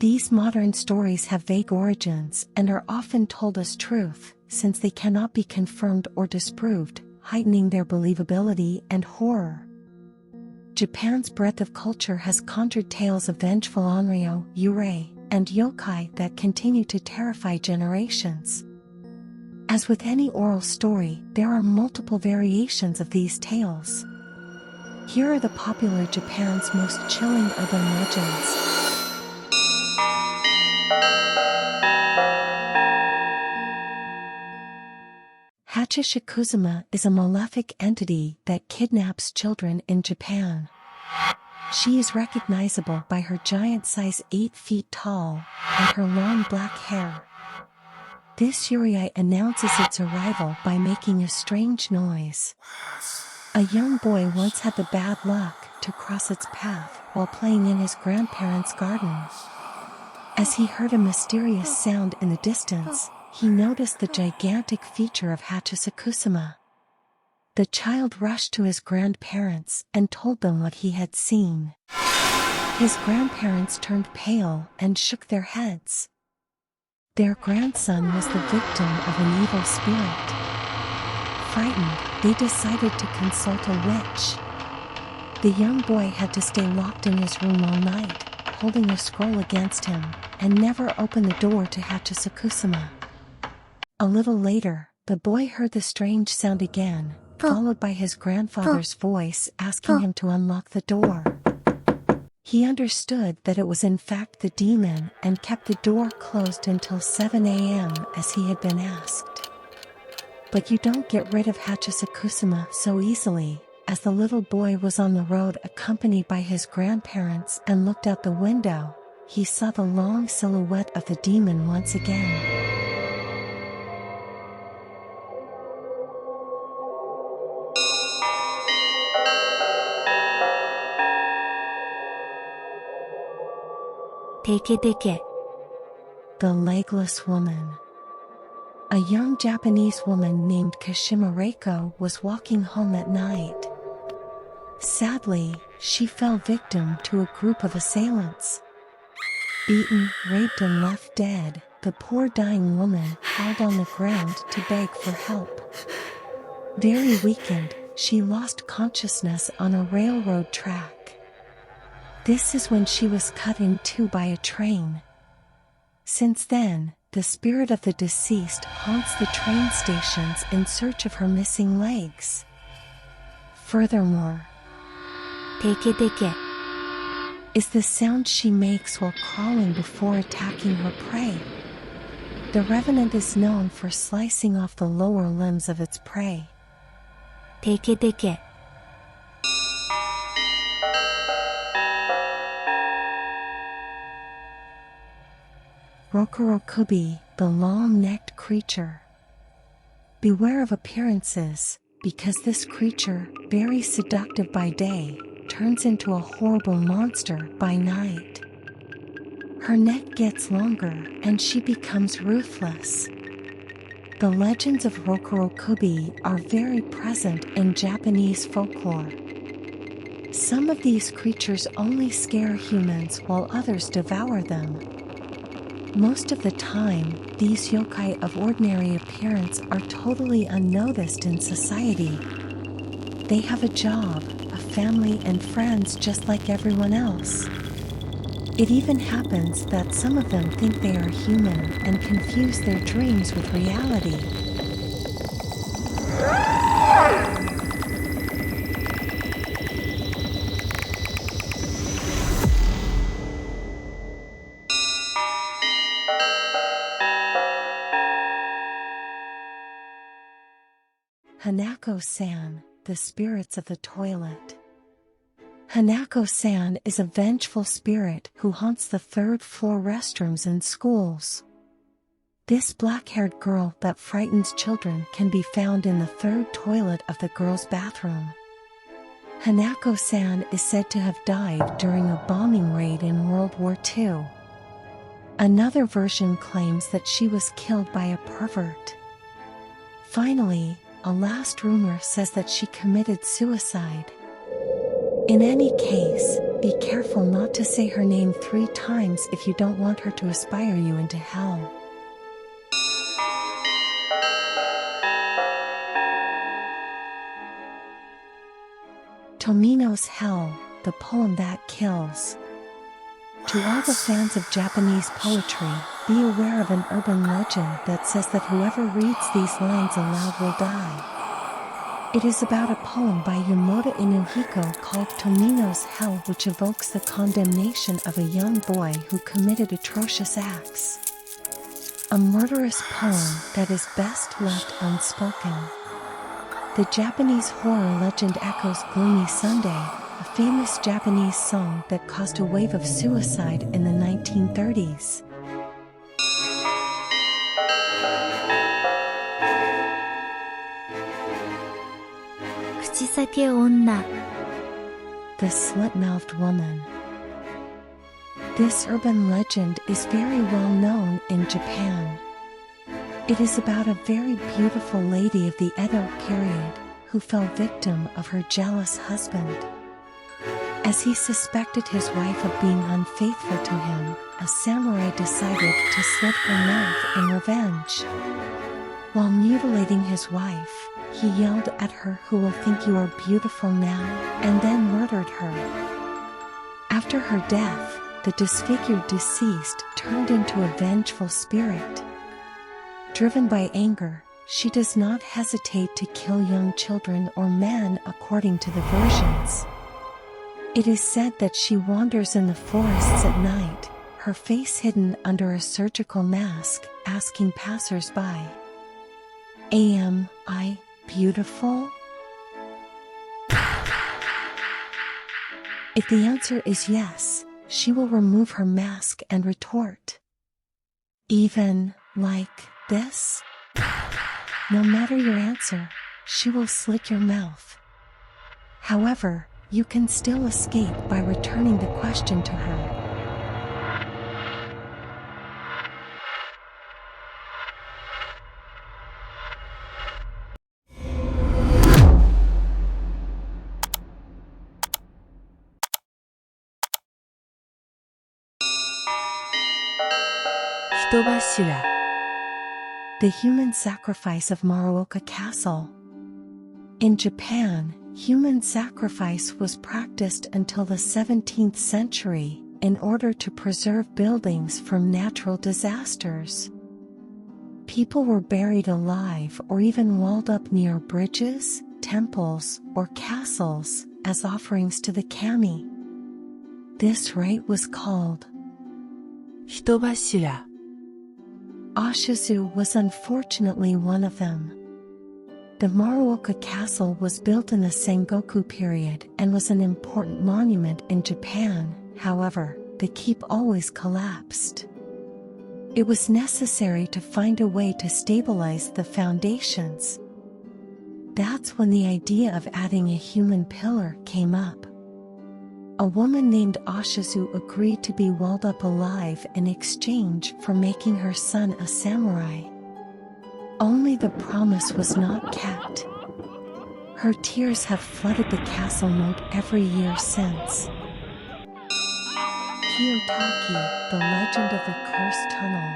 These modern stories have vague origins and are often told as truth, since they cannot be confirmed or disproved, heightening their believability and horror. Japan's breadth of culture has conjured tales of vengeful onryo, yurei, and yokai that continue to terrify generations. As with any oral story, there are multiple variations of these tales. Here are the popular Japan's most chilling urban legends. Hatchisakusama is a malefic entity that kidnaps children in Japan. She is recognizable by her giant size 8 feet tall and her long black hair. This yurei announces its arrival by making a strange noise. A young boy once had the bad luck to cross its path while playing in his grandparents' garden. As he heard a mysterious sound in the distance, he noticed the gigantic feature of Hatchisakusama. The child rushed to his grandparents and told them what he had seen. His grandparents turned pale and shook their heads. Their grandson was the victim of an evil spirit. Frightened, they decided to consult a witch. The young boy had to stay locked in his room all night, holding a scroll against him, and never open the door to Hatchisakusama. A little later, the boy heard the strange sound again, followed by his grandfather's voice asking him to unlock the door. He understood that it was in fact the demon and kept the door closed until 7 a.m. as he had been asked. But you don't get rid of Hatchisakusama so easily. As the little boy was on the road accompanied by his grandparents and looked out the window, he saw the long silhouette of the demon once again. The Legless Woman. A young Japanese woman named Kashima Reiko was walking home at night. Sadly, she fell victim to a group of assailants. Beaten, raped and left dead, the poor dying woman crawled on the ground to beg for help. Very weakened, she lost consciousness on a railroad track. This is when she was cut in two by a train. Since then, the spirit of the deceased haunts the train stations in search of her missing legs. Furthermore, teke is the sound she makes while crawling before attacking her prey. The revenant is known for slicing off the lower limbs of its prey. Teke. Rokurokubi, the long-necked creature. Beware of appearances, because this creature, very seductive by day, turns into a horrible monster by night. Her neck gets longer and she becomes ruthless. The legends of Rokurokubi are very present in Japanese folklore. Some of these creatures only scare humans while others devour them. Most of the time, these yokai of ordinary appearance are totally unnoticed in society. They have a job, a family and friends just like everyone else. It even happens that some of them think they are human and confuse their dreams with reality. Hanako-san, the spirits of the toilet. Hanako-san is a vengeful spirit who haunts the third-floor restrooms in schools. This black-haired girl that frightens children can be found in the third toilet of the girls' bathroom. Hanako-san is said to have died during a bombing raid in World War II. Another version claims that she was killed by a pervert. Finally, a last rumor says that she committed suicide. In any case, be careful not to say her name 3 times if you don't want her to aspire you into hell. Tomino's Hell, the poem that kills. To all the fans of Japanese poetry, be aware of an urban legend that says that whoever reads these lines aloud will die. It is about a poem by Yamada Inuhiko called Tomino's Hell, which evokes the condemnation of a young boy who committed atrocious acts. A murderous poem that is best left unspoken. The Japanese horror legend echoes Gloomy Sunday, a famous Japanese song that caused a wave of suicide in the 1930s. Kuchisake-onna, the slit-mouthed woman. This urban legend is very well known in Japan. It is about a very beautiful lady of the Edo period who fell victim of her jealous husband. As he suspected his wife of being unfaithful to him, a samurai decided to slit her mouth in revenge. While mutilating his wife, he yelled at her, "Who will think you are beautiful now?" and then murdered her. After her death, the disfigured deceased turned into a vengeful spirit. Driven by anger, she does not hesitate to kill young children or men according to the versions. It is said that she wanders in the forests at night, her face hidden under a surgical mask, asking passers-by, "Am I beautiful?" If the answer is yes, she will remove her mask and retort, "Even like this?" No matter your answer, she will slit your mouth. However, you can still escape by returning the question to her. Hitobashira, the human sacrifice of Maruoka Castle. In Japan, human sacrifice was practiced until the 17th century in order to preserve buildings from natural disasters. People were buried alive or even walled up near bridges, temples, or castles as offerings to the kami. This rite was called Hitobashira. Ashizu was unfortunately one of them. The Maruoka Castle was built in the Sengoku period and was an important monument in Japan. However, the keep always collapsed. It was necessary to find a way to stabilize the foundations. That's when the idea of adding a human pillar came up. A woman named Ashizu agreed to be walled up alive in exchange for making her son a samurai. Only the promise was not kept. Her tears have flooded the castle moat every year since. Kiyotaki, the legend of the cursed tunnel.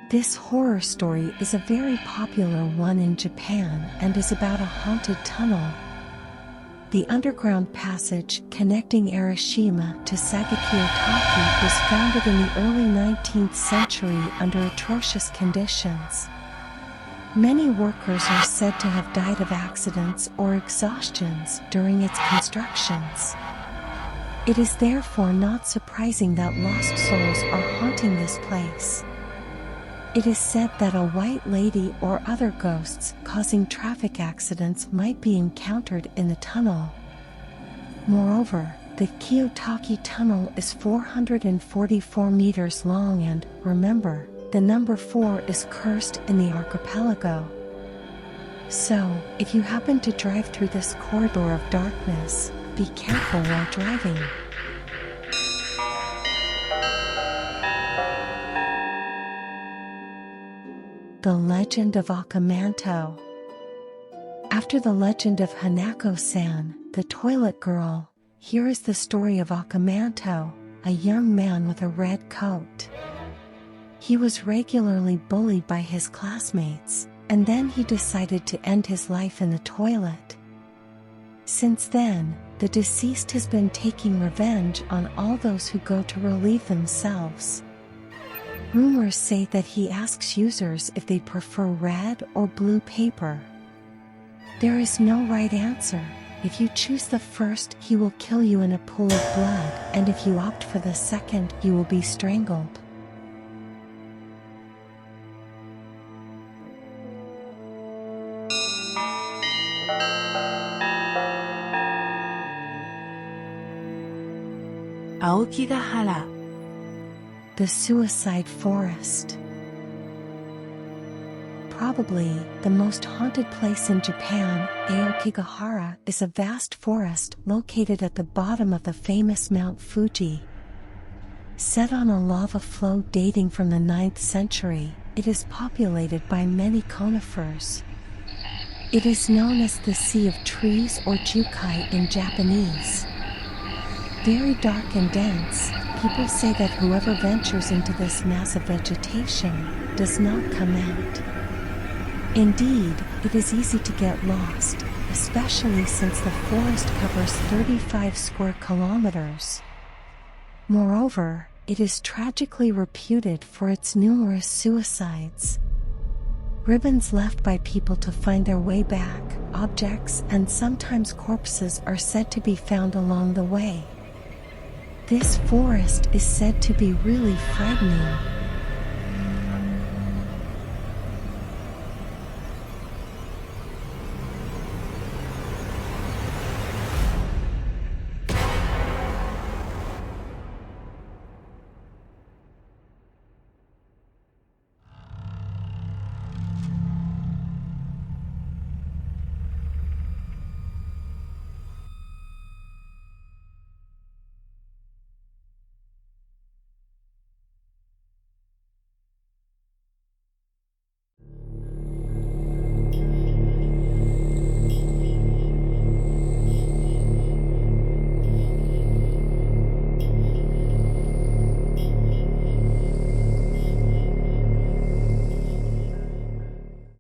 This horror story is a very popular one in Japan and is about a haunted tunnel. The underground passage connecting Arashima to Sagakiyotaki was founded in the early 19th century under atrocious conditions. Many workers are said to have died of accidents or exhaustions during its constructions. It is therefore not surprising that lost souls are haunting this place. It is said that a white lady or other ghosts causing traffic accidents might be encountered in the tunnel. Moreover, the Kiyotaki Tunnel is 444 meters long and, remember, the number 4 is cursed in the archipelago. So, if you happen to drive through this corridor of darkness, be careful while driving. The Legend of Manto. After the legend of Hanako-san, The Toilet Girl. Here is the story of Manto, a young man with a red coat. He was regularly bullied by his classmates, and then he decided to end his life in the toilet. Since then, the deceased has been taking revenge on all those who go to relieve themselves. Rumors say that he asks users if they prefer red or blue paper. There is no right answer. If you choose the first, he will kill you in a pool of blood, and if you opt for the second, you will be strangled. Aokigahara. The Suicide Forest. Probably the most haunted place in Japan, Aokigahara is a vast forest located at the bottom of the famous Mount Fuji. Set on a lava flow dating from the 9th century, it is populated by many conifers. It is known as the Sea of Trees or Jukai in Japanese. Very dark and dense, people say that whoever ventures into this mass of vegetation does not come out. Indeed, it is easy to get lost, especially since the forest covers 35 square kilometers. Moreover, it is tragically reputed for its numerous suicides. Ribbons left by people to find their way back, objects and sometimes corpses are said to be found along the way. This forest is said to be really frightening.